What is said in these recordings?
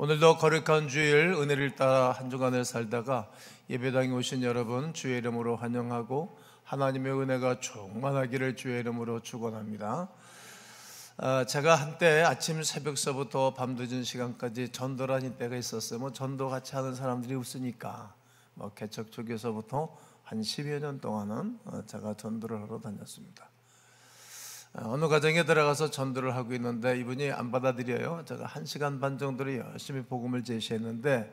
오늘도 거룩한 주일 은혜를 따라 한 주간을 살다가 예배당에 오신 여러분 주의 이름으로 환영하고 하나님의 은혜가 충만하기를 주의 이름으로 축원합니다. 제가 한때 아침 새벽서부터 밤늦은 시간까지 전도를 하는 때가 있었어요. 전도 같이 하는 사람들이 없으니까 개척 쪽에서부터 한 10여 년 동안은 제가 전도를 하러 다녔습니다. 어느 가정에 들어가서 전도를 하고 있는데 이분이 안 받아들여요. 제가 1시간 반 정도를 열심히 복음을 제시했는데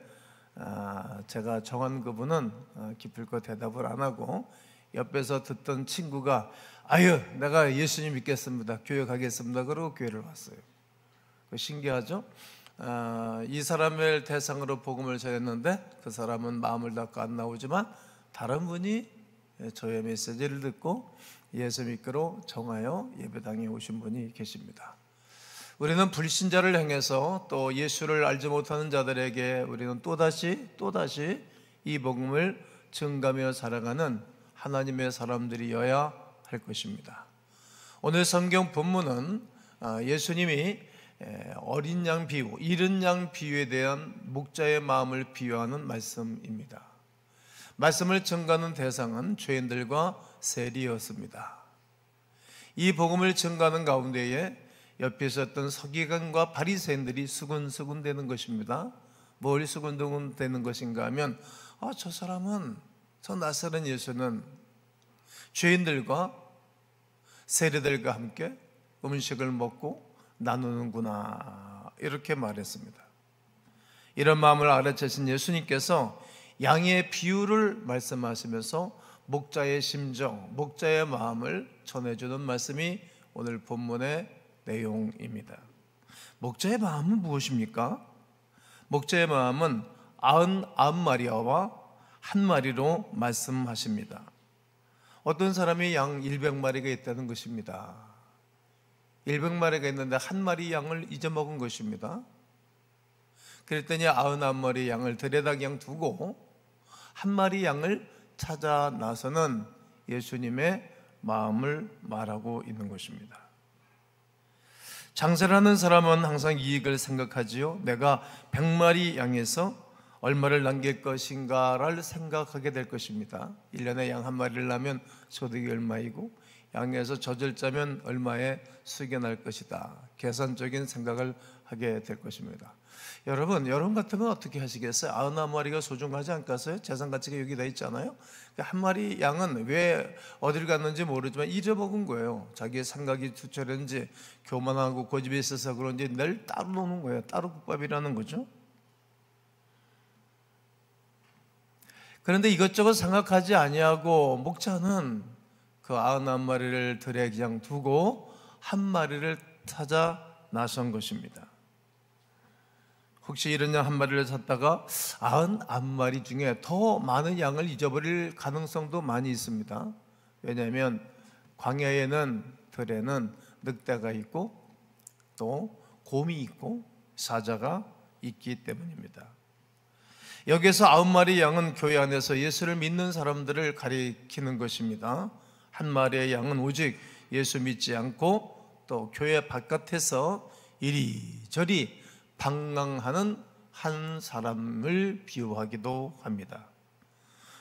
제가 정한 그분은 기필코 대답을 안 하고 옆에서 듣던 친구가 아유 내가 예수님 믿겠습니다, 교회 가겠습니다 그러고 교회를 왔어요. 신기하죠? 이 사람을 대상으로 복음을 전했는데 그 사람은 마음을 닫고 안 나오지만 다른 분이 저의 메시지를 듣고 예수 믿기로 정하여 예배당에 오신 분이 계십니다. 우리는 불신자를 향해서 또 예수를 알지 못하는 자들에게 우리는 또다시 이 복음을 증가하며 살아가는 하나님의 사람들이어야 할 것입니다. 오늘 성경 본문은 예수님이 어린 양 비유, 잃은 양 비유에 대한 목자의 마음을 비유하는 말씀입니다. 말씀을 전가하는 대상은 죄인들과 세리였습니다. 이 복음을 전가하는 가운데에 옆에 있었던 서기관과 바리새인들이 수군수군 되는 것입니다. 뭘 수군수군 되는 것인가 하면 저 사람은, 저 나사렛 예수는 죄인들과 세리들과 함께 음식을 먹고 나누는구나 이렇게 말했습니다. 이런 마음을 알아채신 예수님께서 양의 비유를 말씀하시면서 목자의 심정, 목자의 마음을 전해주는 말씀이 오늘 본문의 내용입니다. 목자의 마음은 무엇입니까? 목자의 마음은 99마리와 한 마리로 말씀하십니다. 어떤 사람이 양 100마리가 있다는 것입니다. 100마리가 있는데 한 마리 양을 잊어먹은 것입니다. 그랬더니 99마리 양을 들여다 그냥 두고 한 마리 양을 찾아 나서는 예수님의 마음을 말하고 있는 것입니다. 장사를 하는 사람은 항상 이익을 생각하지요. 내가 100마리 양에서 얼마를 남길 것인가를 생각하게 될 것입니다. 1년에 양 한 마리를 낳으면 소득이 얼마이고 양에서 젖을 짜면 얼마의 수익이 날 것이다. 계산적인 생각을 하게 될 것입니다. 여러분 같으면 어떻게 하시겠어요? 99마리가 소중하지 않겠어요? 재산 가치가 여기 다 있잖아요. 한 마리 양은 왜 어딜 갔는지 모르지만 잊어먹은 거예요. 자기의 생각이 투철했는지 교만하고 고집이 있어서 그런지 늘 따로 노는 거예요. 따로 국밥이라는 거죠. 그런데 이것저것 생각하지 아니하고 목자는 그 99마리를 들에 그냥 두고 한 마리를 찾아 나선 것입니다. 혹시 이런 양 한 마리를 찾다가 99마리 중에 더 많은 양을 잊어버릴 가능성도 많이 있습니다. 왜냐하면 광야에는 들에는 늑대가 있고 또 곰이 있고 사자가 있기 때문입니다. 여기서 9마리 양은 교회 안에서 예수를 믿는 사람들을 가리키는 것입니다. 한 마리의 양은 오직 예수 믿지 않고 또 교회 바깥에서 이리저리 방랑하는 한 사람을 비유하기도 합니다.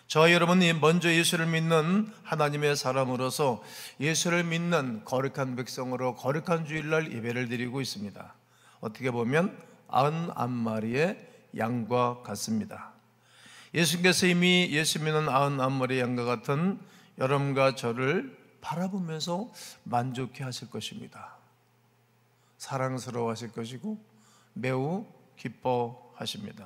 저와 여러분이 먼저 예수를 믿는 하나님의 사람으로서 예수를 믿는 거룩한 백성으로 거룩한 주일날 예배를 드리고 있습니다. 어떻게 보면 99마리의 양과 같습니다. 예수께서 이미 예수 믿는 99마리의 양과 같은 여러분과 저를 바라보면서 만족해 하실 것입니다. 사랑스러워 하실 것이고 매우 기뻐하십니다.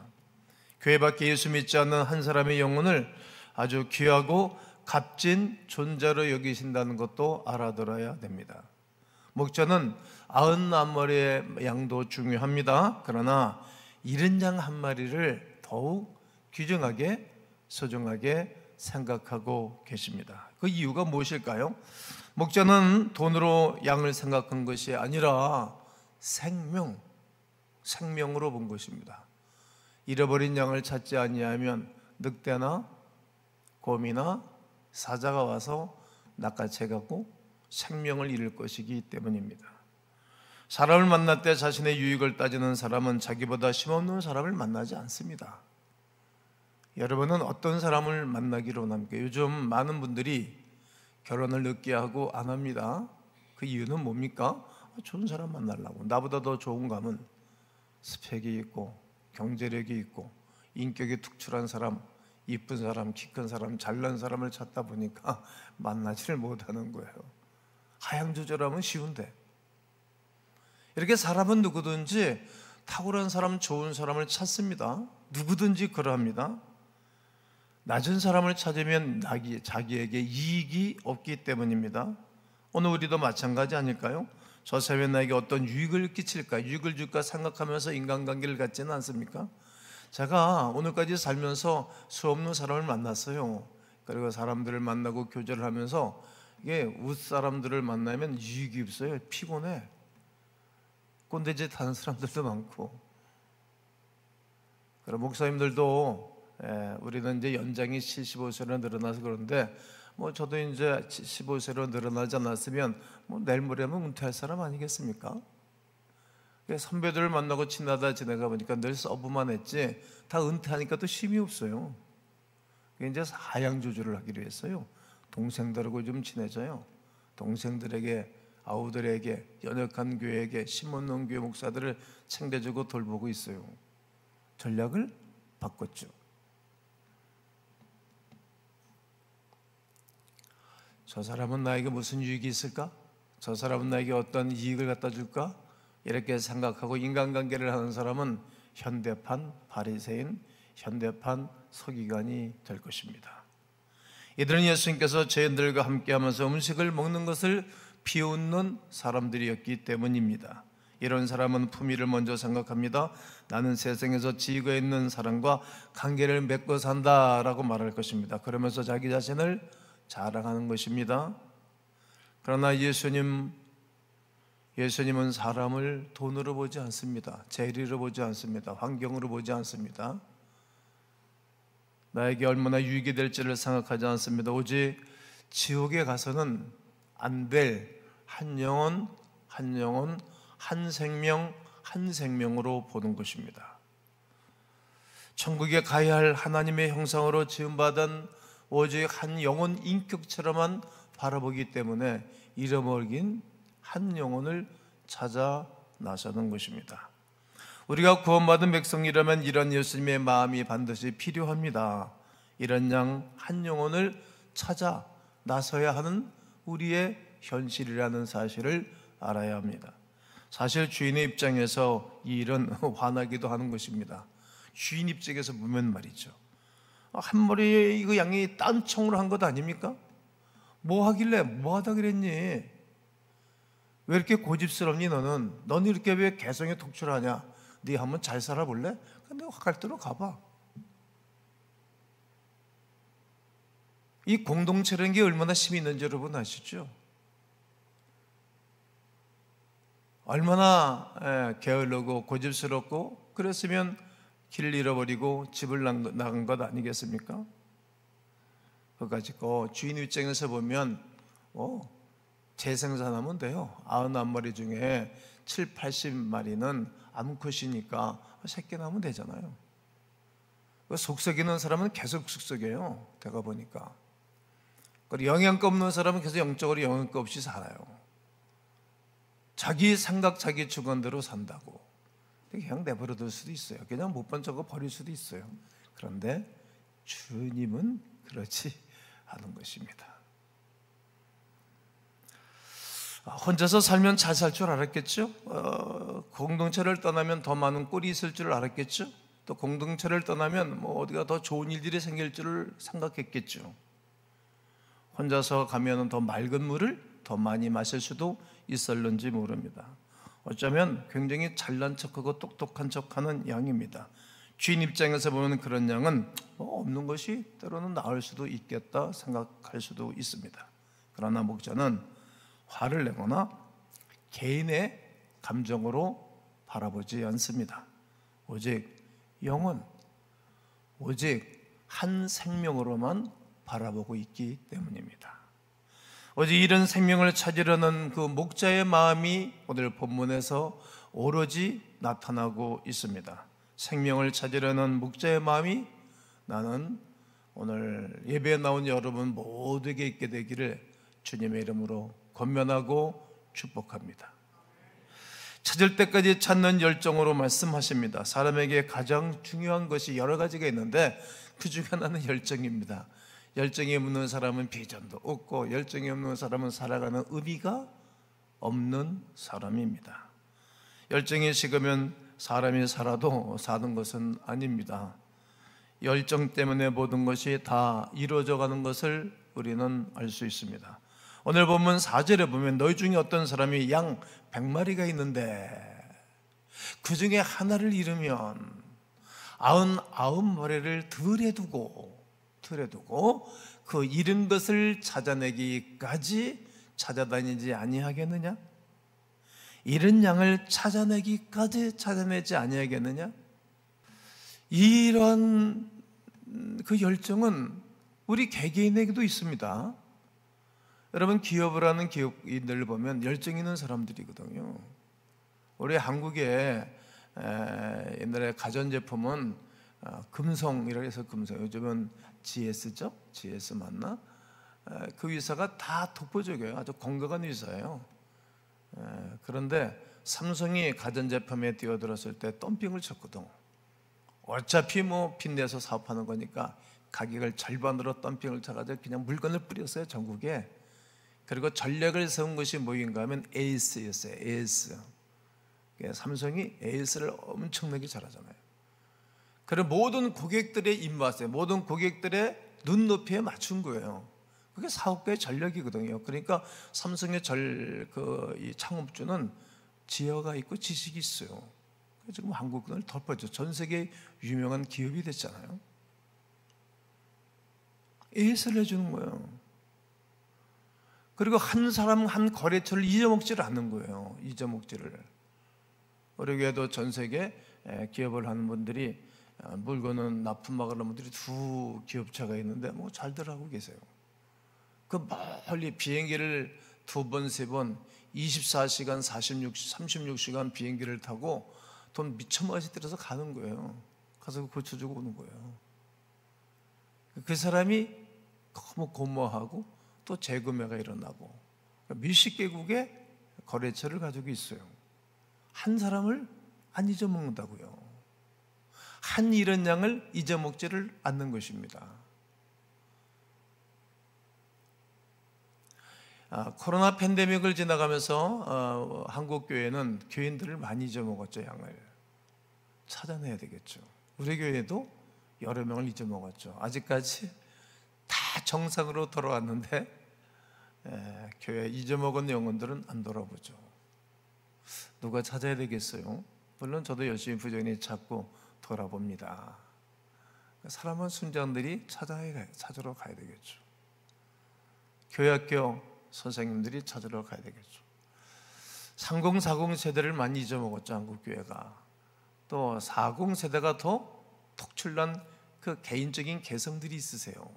교회 밖에 예수 믿지 않는 한 사람의 영혼을 아주 귀하고 값진 존재로 여기신다는 것도 알아들어야 됩니다. 목자는 99마리의 양도 중요합니다. 그러나 잃은 양 한 마리를 더욱 귀중하게 소중하게 생각하고 계십니다. 그 이유가 무엇일까요? 목자는 돈으로 양을 생각한 것이 아니라 생명으로 본 것입니다. 잃어버린 양을 찾지 아니하면 늑대나 곰이나 사자가 와서 낚아채갖고 생명을 잃을 것이기 때문입니다. 사람을 만날 때 자신의 유익을 따지는 사람은 자기보다 힘없는 사람을 만나지 않습니다. 여러분은 어떤 사람을 만나기로 원합니까? 요즘 많은 분들이 결혼을 늦게 하고 안 합니다. 그 이유는 뭡니까? 좋은 사람 만나려고. 나보다 더 좋은 감은 스펙이 있고 경제력이 있고 인격이 특출한 사람, 이쁜 사람, 키 큰 사람, 잘난 사람을 찾다 보니까 만나지를 못하는 거예요. 하향조절하면 쉬운데. 이렇게 사람은 누구든지 탁월한 사람, 좋은 사람을 찾습니다. 누구든지 그러합니다. 낮은 사람을 찾으면 자기에게 이익이 없기 때문입니다. 오늘 우리도 마찬가지 아닐까요? 저 사람이 나에게 어떤 유익을 끼칠까, 유익을 줄까 생각하면서 인간관계를 갖지는 않습니까? 제가 오늘까지 살면서 수없는 사람을 만났어요. 그리고 사람들을 만나고 교제를 하면서 이게 웃사람들을 만나면 유익이 없어요. 피곤해. 꼰대짓 하는 사람들도 많고. 그리고 목사님들도 우리는 이제 연장이 75세로 늘어나서 그런데 저도 이제 75세로 늘어나지 않았으면 내일 모레면 은퇴할 사람 아니겠습니까? 선배들을 만나고 친하다 지내가 보니까 늘 서브만 했지 다 은퇴하니까 또 힘이 없어요. 이제 하향 조절을 하기로 했어요. 동생들하고 좀 친해져요. 동생들에게, 아우들에게, 연약한 교회에게, 심없는 교회 목사들을 챙겨주고 돌보고 있어요. 전략을 바꿨죠. 저 사람은 나에게 무슨 유익이 있을까? 저 사람은 나에게 어떤 이익을 갖다 줄까? 이렇게 생각하고 인간관계를 하는 사람은 현대판 바리새인, 현대판 서기관이 될 것입니다. 이들은 예수님께서 죄인들과 함께하면서 음식을 먹는 것을 비웃는 사람들이었기 때문입니다. 이런 사람은 품위를 먼저 생각합니다. 나는 세상에서 지위가 있는 사람과 관계를 맺고 산다라고 말할 것입니다. 그러면서 자기 자신을 자랑하는 것입니다. 그러나 예수님은 사람을 돈으로 보지 않습니다. 재리로 보지 않습니다. 환경으로 보지 않습니다. 나에게 얼마나 유익이 될지를 생각하지 않습니다. 오직 지옥에 가서는 안 될 한 영혼, 한 영혼, 한 생명, 한 생명으로 보는 것입니다. 천국에 가야 할 하나님의 형상으로 지음받은 오직 한 영혼 인격처럼만 바라보기 때문에 잃어버린 한 영혼을 찾아 나서는 것입니다. 우리가 구원받은 백성이라면 이런 예수님의 마음이 반드시 필요합니다. 이런 양 한 영혼을 찾아 나서야 하는 우리의 현실이라는 사실을 알아야 합니다. 사실 주인의 입장에서 이 일은 화나기도 하는 것입니다. 주인 입장에서 보면 말이죠. 한 마리 이거 양이 딴청으로 한 것 아닙니까? 뭐 하길래 뭐 하다 그랬니? 왜 이렇게 고집스럽니 너는? 너는 이렇게 왜 개성이 독출하냐? 네 한번 잘 살아볼래? 근데 화갈대로 가봐. 이 공동체라는 게 얼마나 힘이 있는지 여러분 아시죠? 얼마나 게을르고 고집스럽고 그랬으면 길을 잃어버리고 집을 나간 것 아니겠습니까? 그거 가지고 주인 입장에서 보면 재생산하면 돼요. 99마리 중에 7, 80마리는 암컷이니까 새끼 낳으면 되잖아요. 속썩이는 사람은 계속 속썩여요. 제가 보니까. 그리고 영양가 없는 사람은 계속 영적으로 영양가 없이 살아요. 자기 생각, 자기 주관대로 산다고. 그냥 내버려둘 수도 있어요. 그냥 못 본 저거 버릴 수도 있어요. 그런데 주님은 그렇지 않은 것입니다. 혼자서 살면 잘 살 줄 알았겠죠? 공동체를 떠나면 더 많은 꼴이 있을 줄 알았겠죠? 또 공동체를 떠나면 어디가 더 좋은 일들이 생길 줄을 생각했겠죠. 혼자서 가면 더 맑은 물을 더 많이 마실 수도 있었는지 모릅니다. 어쩌면 굉장히 잘난 척하고 똑똑한 척하는 양입니다. 주인 입장에서 보면 그런 양은 없는 것이 때로는 나을 수도 있겠다 생각할 수도 있습니다. 그러나 목자는 화를 내거나 개인의 감정으로 바라보지 않습니다. 오직 영혼, 오직 한 생명으로만 바라보고 있기 때문입니다. 오직 이런 생명을 찾으려는 그 목자의 마음이 오늘 본문에서 오로지 나타나고 있습니다. 생명을 찾으려는 목자의 마음이 나는 오늘 예배에 나온 여러분 모두에게 있게 되기를 주님의 이름으로 권면하고 축복합니다. 찾을 때까지 찾는 열정으로 말씀하십니다. 사람에게 가장 중요한 것이 여러 가지가 있는데 그 중에 하나는 열정입니다. 열정이 없는 사람은 비전도 없고, 열정이 없는 사람은 살아가는 의미가 없는 사람입니다. 열정이 식으면 사람이 살아도 사는 것은 아닙니다. 열정 때문에 모든 것이 다 이루어져 가는 것을 우리는 알 수 있습니다. 오늘 본문 4절에 보면 너희 중에 어떤 사람이 양 100마리가 있는데 그 중에 하나를 잃으면 99마리를 들에 두고 그 잃은 것을 찾아내기까지 찾아다니지 아니하겠느냐? 잃은 양을 찾아내기까지 찾아내지 아니하겠느냐? 이러한 그 열정은 우리 개개인에게도 있습니다. 여러분, 기업을 하는 기업인들을 보면 열정 있는 사람들이거든요. 우리 한국의 옛날에 가전제품은 금성이라고 해서 금성, 요즘은 GS죠? GS 맞나? 그 회사가 다 독보적이에요. 아주 건강한 회사예요. 그런데 삼성이 가전제품에 뛰어들었을 때 덤핑을 쳤거든. 어차피 뭐 빚내서 사업하는 거니까 가격을 절반으로 덤핑을 쳐가지고 그냥 물건을 뿌렸어요, 전국에. 그리고 전략을 세운 것이 뭐인가 하면 에이스였어요. 에이스. 삼성이 에이스를 엄청나게 잘하잖아요. 그리고 모든 고객들의 입맛에, 모든 고객들의 눈높이에 맞춘 거예요. 그게 사업가의 전략이거든요. 그러니까 삼성의 이 창업주는 지혜가 있고 지식이 있어요. 지금 한국을 덮어죠. 전 세계 유명한 기업이 됐잖아요. 에이스를 해주는 거예요. 그리고 한 사람 한 거래처를 잊어먹지를 않는 거예요. 잊어먹지를. 우리 교회도 전 세계 기업을 하는 분들이 물건은 납품막을 하는 분들이 2 기업차가 있는데 뭐 잘들 하고 계세요. 그 멀리 비행기를 2번, 3번 24시간, 36시간 비행기를 타고 돈 미천만원씩 들여서 가는 거예요. 가서 고쳐주고 오는 거예요. 그 사람이 너무 고마워하고 또 재구매가 일어나고 몇십 개국의 거래처를 가지고 있어요. 한 사람을 안 잊어먹는다고요. 한 잃은 양을 잊어먹지를 않는 것입니다. 코로나 팬데믹을 지나가면서 한국 교회는 교인들을 많이 잊어먹었죠. 양을 찾아내야 되겠죠. 우리 교회도 여러 명을 잊어먹었죠. 아직까지 다 정상으로 돌아왔는데 교회 잊어먹은 영혼들은 안 돌아보죠. 누가 찾아야 되겠어요? 물론 저도 열심히 부지런히 찾고 돌아봅니다. 사람은 순장들이 찾으러 가야 되겠죠. 교회학교 선생님들이 찾으러 가야 되겠죠. 30, 40 세대를 많이 잊어먹었죠, 한국교회가. 또 40 세대가 더 특출난 그 개인적인 개성들이 있으세요.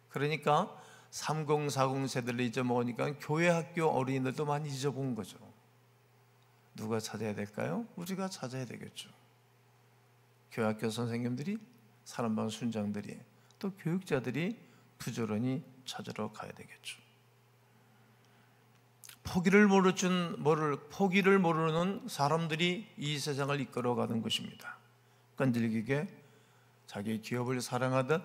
그러니까 30, 40 세대를 잊어먹으니까 교회학교 어린이들도 많이 잊어본 거죠. 누가 찾아야 될까요? 우리가 찾아야 되겠죠. 교회학교 선생님들이, 사람방 순장들이, 또 교육자들이 부지런히 찾으러 가야 되겠죠. 포기를 모르는 사람들이 이 세상을 이끌어가는 것입니다. 끈질기게 자기 기업을 사랑하듯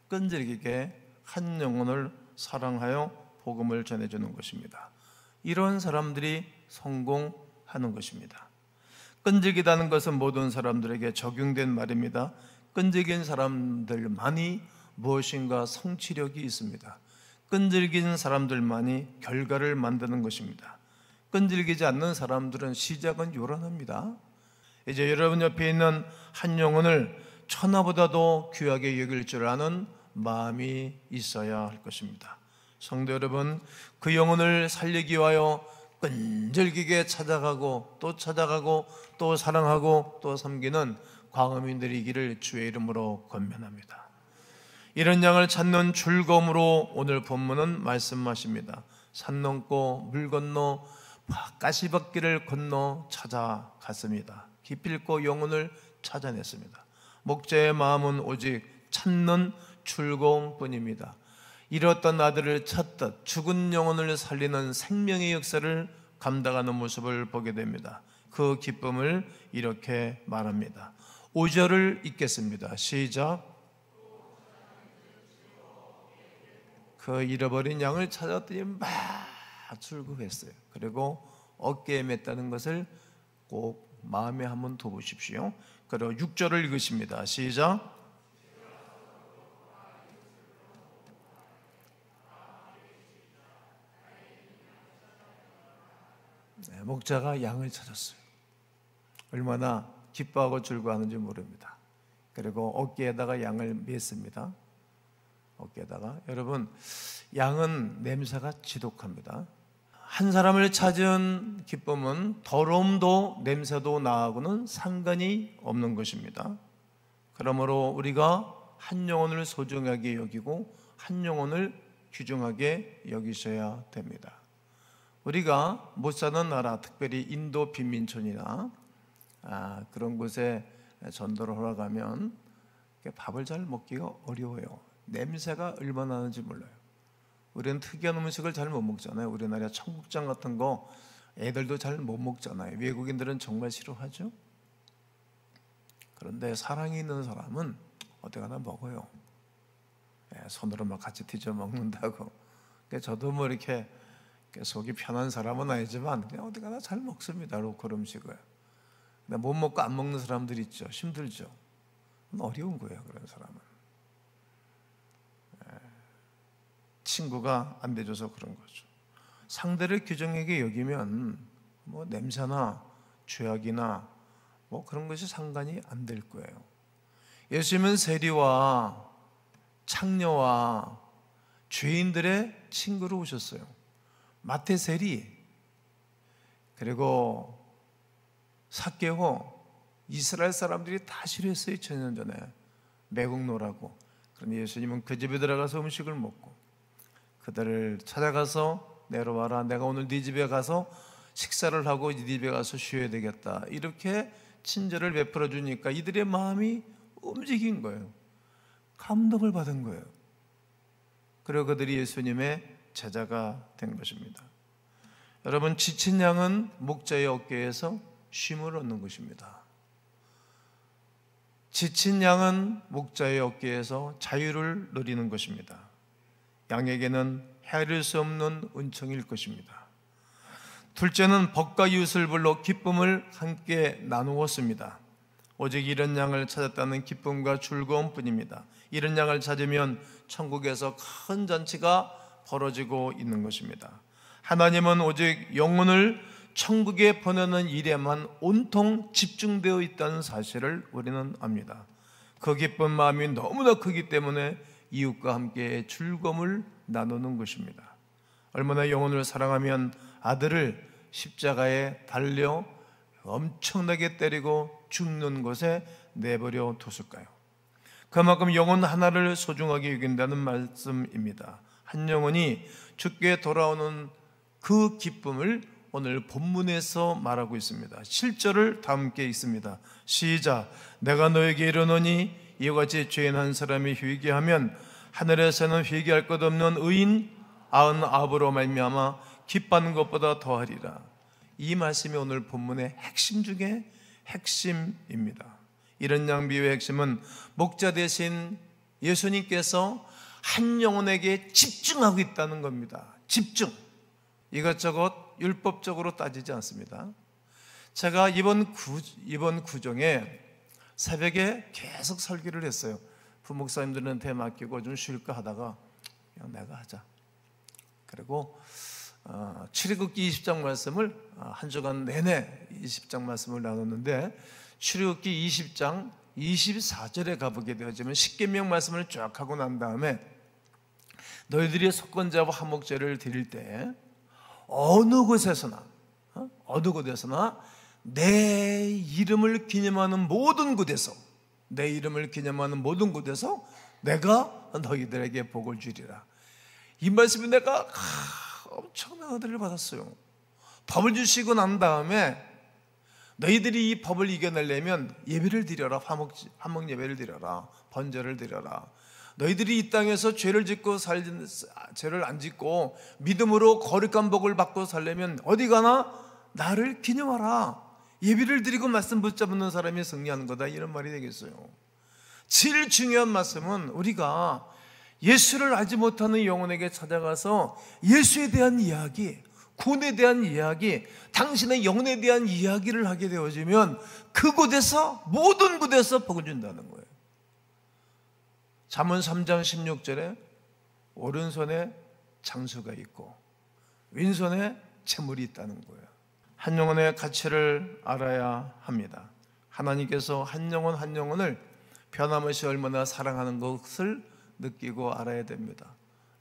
끈질기게 한 영혼을 사랑하여 복음을 전해주는 것입니다. 이런 사람들이 성공하는 것입니다. 끈질기다는 것은 모든 사람들에게 적용된 말입니다. 끈질긴 사람들만이 무엇인가 성취력이 있습니다. 끈질긴 사람들만이 결과를 만드는 것입니다. 끈질기지 않는 사람들은 시작은 요란합니다. 이제 여러분 옆에 있는 한 영혼을 천하보다도 귀하게 여길 줄 아는 마음이 있어야 할 것입니다. 성도 여러분, 그 영혼을 살리기 위하여 끈질기게 찾아가고 또 사랑하고 또 섬기는 광음인들이기를 주의 이름으로 권면합니다. 이런 양을 찾는 즐거움으로 오늘 본문은 말씀하십니다. 산 넘고 물 건너 가시밭길을 건너 찾아갔습니다. 기필코 영혼을 찾아냈습니다. 목자의 마음은 오직 찾는 즐거움뿐입니다. 잃었던 아들을 찾듯 죽은 영혼을 살리는 생명의 역사를 감당하는 모습을 보게 됩니다. 그 기쁨을 이렇게 말합니다. 5절을 읽겠습니다. 시작. 그 잃어버린 양을 찾았더니 막 즐거워했어요. 그리고 어깨에 맸다는 것을 꼭 마음에 한번 둬보십시오. 그리고 6절을 읽으십니다. 시작. 목자가 양을 찾았어요. 얼마나 기뻐하고 즐거워하는지 모릅니다. 그리고 어깨에다가 양을 맸습니다. 어깨에다가. 여러분, 양은 냄새가 지독합니다. 한 사람을 찾은 기쁨은 더러움도 냄새도 나하고는 상관이 없는 것입니다. 그러므로 우리가 한 영혼을 소중하게 여기고 한 영혼을 귀중하게 여기셔야 됩니다. 우리가 못 사는 나라, 특별히 인도 빈민촌이나 그런 곳에 전도를 하러 가면 밥을 잘 먹기가 어려워요. 냄새가 얼마나 나는지 몰라요. 우리는 특이한 음식을 잘 못 먹잖아요. 우리나라 청국장 같은 거 애들도 잘 못 먹잖아요. 외국인들은 정말 싫어하죠. 그런데 사랑이 있는 사람은 어디 가나 먹어요. 손으로 막 같이 뒤져 먹는다고. 저도 뭐 이렇게 속이 편한 사람은 아니지만 그냥 어디 가나 잘 먹습니다. 로컬 음식을. 근데 못 먹고 안 먹는 사람들 있죠. 힘들죠. 어려운 거예요. 그런 사람은. 친구가 안 돼줘서 그런 거죠. 상대를 귀중하게 여기면 뭐 냄새나 죄악이나 뭐 그런 것이 상관이 안 될 거예요. 예수님은 세리와 창녀와 죄인들의 친구로 오셨어요. 마태 세리, 그리고 삭개오, 이스라엘 사람들이 다 싫어했어요. 2000년 전에 매국노라고. 그런데 예수님은 그 집에 들어가서 음식을 먹고 그들을 찾아가서 내려와라, 내가 오늘 네 집에 가서 식사를 하고 네 집에 가서 쉬어야 되겠다, 이렇게 친절을 베풀어 주니까 이들의 마음이 움직인 거예요. 감동을 받은 거예요. 그리고 그들이 예수님의 제자가 된 것입니다. 여러분, 지친 양은 목자의 어깨에서 쉼을 얻는 것입니다. 지친 양은 목자의 어깨에서 자유를 누리는 것입니다. 양에게는 헤아릴 수 없는 은총일 것입니다. 둘째는 법과 이웃을 불러 기쁨을 함께 나누었습니다. 오직 이런 양을 찾았다는 기쁨과 즐거움뿐입니다. 이런 양을 찾으면 천국에서 큰 잔치가 벌어지고 있는 것입니다. 하나님은 오직 영혼을 천국에 보내는 일에만 온통 집중되어 있다는 사실을 우리는 압니다. 그 기쁜 마음이 너무나 크기 때문에 이웃과 함께 즐거움을 나누는 것입니다. 얼마나 영혼을 사랑하면 아들을 십자가에 달려 엄청나게 때리고 죽는 곳에 내버려 뒀을까요? 그만큼 영혼 하나를 소중하게 여긴다는 말씀입니다. 한 영혼이 죽게 돌아오는 그 기쁨을 오늘 본문에서 말하고 있습니다. 7절을 다 함께 읽습니다. 시작. 내가 너에게 이르노니 이와 같이 죄인 한 사람이 회개하면 하늘에서는 회개할 것 없는 의인 99으로 말미암아 기뻐하는 것보다 더하리라. 이 말씀이 오늘 본문의 핵심 중에 핵심입니다. 이런 양비의 핵심은 목자 대신 예수님께서 한 영혼에게 집중하고 있다는 겁니다. 집중. 이것저것 율법적으로 따지지 않습니다. 제가 이번 구정에 새벽에 계속 설교를 했어요. 부목사님들한테 맡기고 좀 쉴까 하다가 그냥 내가 하자. 그리고 출애굽기 20장 말씀을 한 주간 내내 20장 말씀을 나눴는데 출애굽기 20장 24절에 가보게 되어지면 십계명 말씀을 쫙 하고 난 다음에 너희들이 속건제와 화목제를 드릴 때 어느 곳에서나 내 이름을 기념하는 모든 곳에서 내가 너희들에게 복을 주리라. 이 말씀이 내가 엄청난 은혜를 받았어요. 법을 주시고 난 다음에 너희들이 이 법을 이겨내려면 예배를 드려라. 화목 예배를 드려라. 번제를 드려라. 너희들이 이 땅에서 죄를 안 짓고 믿음으로 거룩한 복을 받고 살려면 어디 가나 나를 기념하라. 예배를 드리고 말씀 붙잡는 사람이 승리하는 거다, 이런 말이 되겠어요. 제일 중요한 말씀은 우리가 예수를 알지 못하는 영혼에게 찾아가서 예수에 대한 이야기, 구원에 대한 이야기, 당신의 영혼에 대한 이야기를 하게 되어지면 그곳에서, 모든 곳에서 복을 준다는 거예요. 잠언 3장 16절에 오른손에 장수가 있고 왼손에 재물이 있다는 거예요. 한 영혼의 가치를 알아야 합니다. 하나님께서 한 영혼 한 영혼을 변함없이 얼마나 사랑하는 것을 느끼고 알아야 됩니다.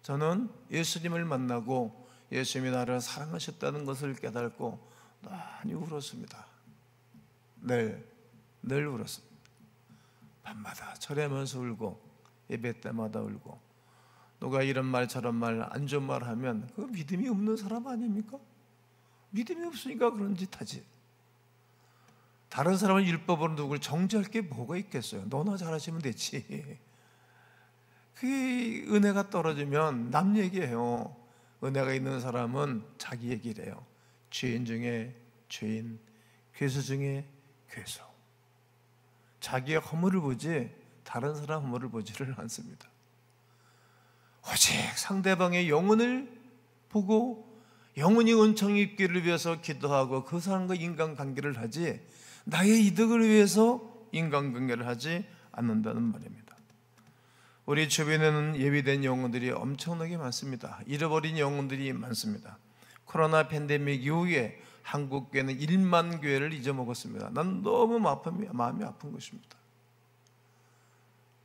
저는 예수님을 만나고 예수님이 나를 사랑하셨다는 것을 깨닫고 많이 울었습니다. 늘 울었습니다. 밤마다 절하면서 울고 예배 때마다 울고. 누가 이런 말 저런 말 안 좋은 말 하면 그 믿음이 없는 사람 아닙니까? 믿음이 없으니까 그런 짓 하지. 다른 사람은 율법으로 누굴 정죄할 게 뭐가 있겠어요? 너나 잘하시면 되지. 그 은혜가 떨어지면 남 얘기해요. 은혜가 있는 사람은 자기 얘기를 해요. 죄인 중에 죄인, 괴수 중에 괴수. 자기의 허물을 보지 다른 사람 허물을 보지를 않습니다. 오직 상대방의 영혼을 보고 영혼이 은총 입기를 위해서 기도하고 그 사람과 인간관계를 하지, 나의 이득을 위해서 인간관계를 하지 않는다는 말입니다. 우리 주변에는 예비된 영혼들이 엄청나게 많습니다. 잃어버린 영혼들이 많습니다. 코로나 팬데믹 이후에 한국 교회는 1만 교회를 잊어먹었습니다. 난 너무 마음이 아픈 것입니다.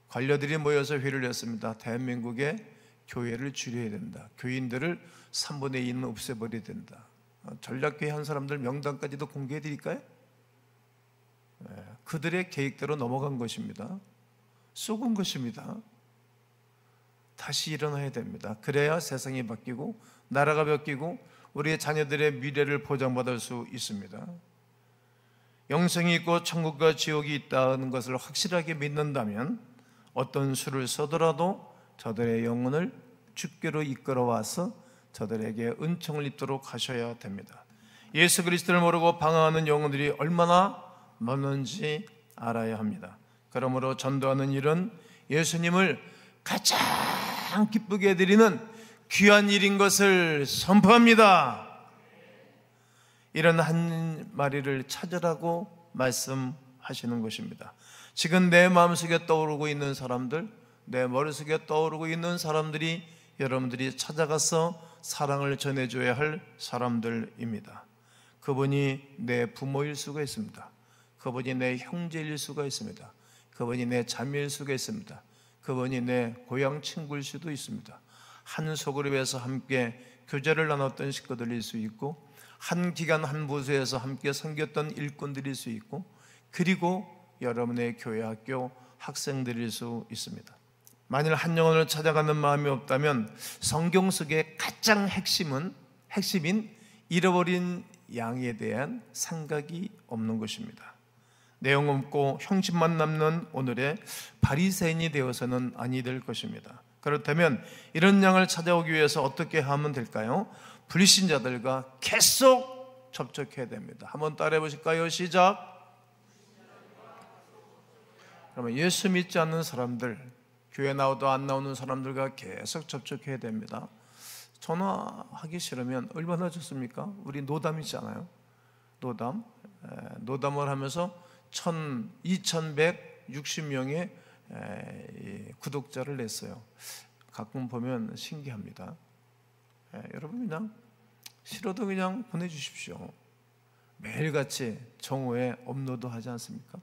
관료들이 모여서 회의를 했습니다. 대한민국의 교회를 줄여야 된다. 교인들을 3분의 2는 없애버려야 된다. 전략교회 한 사람들 명단까지도 공개해 드릴까요? 그들의 계획대로 넘어간 것입니다. 쏘은 것입니다. 다시 일어나야 됩니다. 그래야 세상이 바뀌고 나라가 바뀌고 우리의 자녀들의 미래를 보장받을 수 있습니다. 영생이 있고 천국과 지옥이 있다는 것을 확실하게 믿는다면 어떤 수를 써더라도 저들의 영혼을 주께로 이끌어와서 저들에게 은총을 입도록 하셔야 됩니다. 예수 그리스도를 모르고 방황하는 영혼들이 얼마나 많은지 알아야 합니다. 그러므로 전도하는 일은 예수님을 가장 기쁘게 해드리는 귀한 일인 것을 선포합니다. 이런 한 마리를 찾으라고 말씀하시는 것입니다. 지금 내 마음속에 떠오르고 있는 사람들, 내 머릿속에 떠오르고 있는 사람들이 여러분들이 찾아가서 사랑을 전해줘야 할 사람들입니다. 그분이 내 부모일 수가 있습니다. 그분이 내 형제일 수가 있습니다. 그분이 내 자매일 수가 있습니다. 그분이 내 고향 친구일 수도 있습니다. 한 소그룹에서 함께 교제를 나눴던 식구들일 수 있고, 한 기간 한 부서에서 함께 섬겼던 일꾼들일 수 있고, 그리고 여러분의 교회 학교 학생들일 수 있습니다. 만일 한 영혼을 찾아가는 마음이 없다면 성경 속의 가장 핵심인 잃어버린 양에 대한 생각이 없는 것입니다. 내용 없고 형식만 남는 오늘의 바리새인이 되어서는 아니 될 것입니다. 그렇다면 이런 양을 찾아오기 위해서 어떻게 하면 될까요? 불신자들과 계속 접촉해야 됩니다. 한번 따라해 보실까요? 시작. 그러면 예수 믿지 않는 사람들, 교회 나오도 안 나오는 사람들과 계속 접촉해야 됩니다. 전화하기 싫으면 얼마나 좋습니까? 우리 노담 있잖아요. 노담을 하면서 2160명의 구독자를 냈어요. 가끔 보면 신기합니다. 여러분 그냥 싫어도 그냥 보내주십시오. 매일같이 정오에 업로드 하지 않습니까?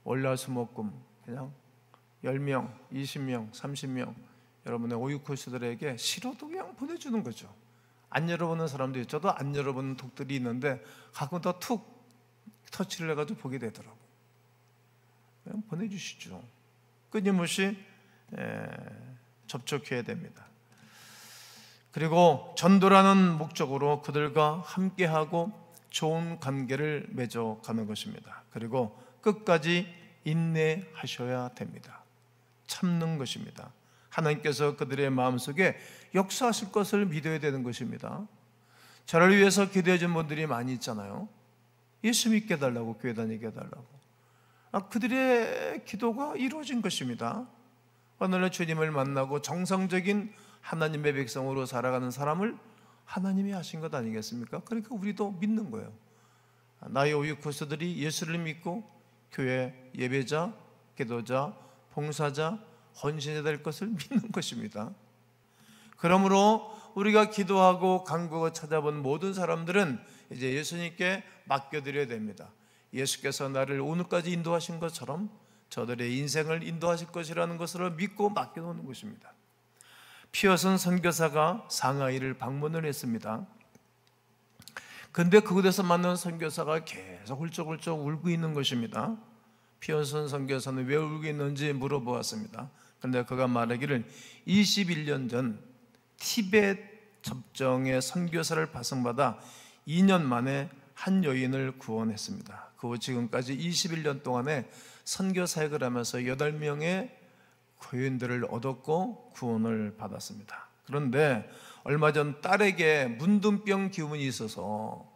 월화수목금 그냥 10명, 20명, 30명 여러분의 오유코스들에게 싫어도 그냥 보내주는 거죠. 안 열어보는 사람도 있죠. 저도 안 열어보는 독들이 있는데 가끔 더 툭 터치를 해가지고 보게 되더라고요. 그냥 보내주시죠. 끊임없이 접촉해야 됩니다. 그리고 전도라는 목적으로 그들과 함께하고 좋은 관계를 맺어가는 것입니다. 그리고 끝까지 인내하셔야 됩니다. 참는 것입니다. 하나님께서 그들의 마음속에 역사하실 것을 믿어야 되는 것입니다. 저를 위해서 기도해 준 분들이 많이 있잖아요. 예수 믿게 해달라고, 교회 다니게 해달라고. 그들의 기도가 이루어진 것입니다. 오늘날 주님을 만나고 정상적인 하나님의 백성으로 살아가는 사람을 하나님이 하신 것 아니겠습니까? 그러니까 우리도 믿는 거예요. 나의 오육 구수들이 예수를 믿고 교회 예배자, 기도자, 봉사자, 헌신자 될 것을 믿는 것입니다. 그러므로 우리가 기도하고 간구하고 찾아본 모든 사람들은 이제 예수님께 맡겨드려야 됩니다. 예수께서 나를 오늘까지 인도하신 것처럼 저들의 인생을 인도하실 것이라는 것을 믿고 맡겨놓는 것입니다. 피어슨 선교사가 상하이를 방문을 했습니다. 근데 그곳에서 만난 선교사가 계속 훌쩍훌쩍 울고 있는 것입니다. 피어슨 선교사는 왜 울고 있는지 물어보았습니다. 그런데 그가 말하기를 21년 전 티벳 접정의 선교사를 파송받아 2년 만에 한 여인을 구원했습니다. 그 후 지금까지 21년 동안에 선교 사역을 하면서 8명의 교인들을 얻었고 구원을 받았습니다. 그런데 얼마 전 딸에게 문둥병 기운이 있어서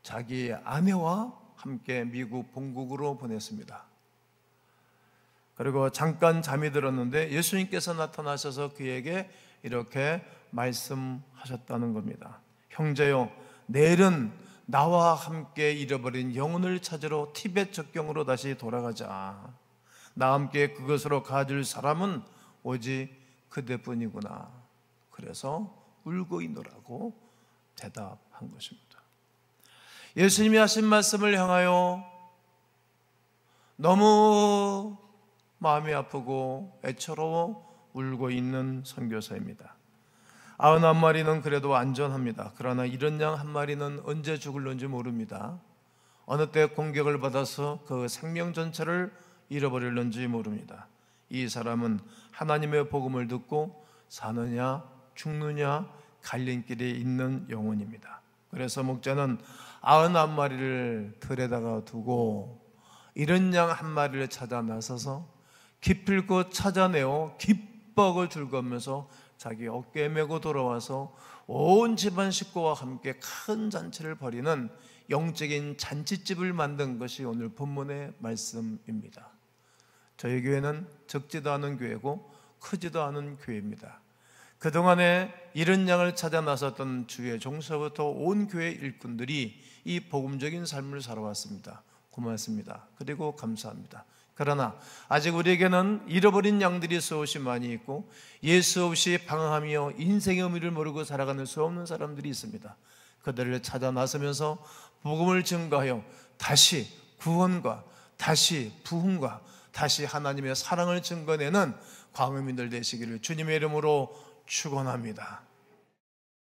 자기 아내와 함께 미국 본국으로 보냈습니다. 그리고 잠깐 잠이 들었는데 예수님께서 나타나셔서 그에게 이렇게 말씀하셨다는 겁니다. 형제요, 내일은 나와 함께 잃어버린 영혼을 찾으러 티벳 접경으로 다시 돌아가자. 나와 함께 그것으로 가줄 사람은 오직 그대뿐이구나. 그래서 울고 있노라고 대답한 것입니다. 예수님이 하신 말씀을 향하여 너무 마음이 아프고 애처로워 울고 있는 선교사입니다. 91마리는 그래도 안전합니다. 그러나 이런 양 한 마리는 언제 죽을는지 모릅니다. 어느 때 공격을 받아서 그 생명 전체를 잃어버릴는지 모릅니다. 이 사람은 하나님의 복음을 듣고 사느냐 죽느냐 갈림길에 있는 영혼입니다. 그래서 목자는 91마리를 들에다가 두고 이런 양 한 마리를 찾아 나서서 기필코 찾아내어 기뻐하고 즐거우면서 자기 어깨에 메고 돌아와서 온 집안 식구와 함께 큰 잔치를 벌이는 영적인 잔치집을 만든 것이 오늘 본문의 말씀입니다. 저희 교회는 적지도 않은 교회고 크지도 않은 교회입니다. 그동안에 이런 양을 찾아 나섰던 주의 종서부터 온 교회 일꾼들이 이 복음적인 삶을 살아왔습니다. 고맙습니다. 그리고 감사합니다. 그러나 아직 우리에게는 잃어버린 양들이 수없이 많이 있고 예수 없이 방황하며 인생의 의미를 모르고 살아가는 수없는 사람들이 있습니다. 그들을 찾아 나서면서 복음을 증거하여 다시 구원과 다시 부흥과 다시 하나님의 사랑을 증거내는 광음인들 되시기를 주님의 이름으로 축원합니다.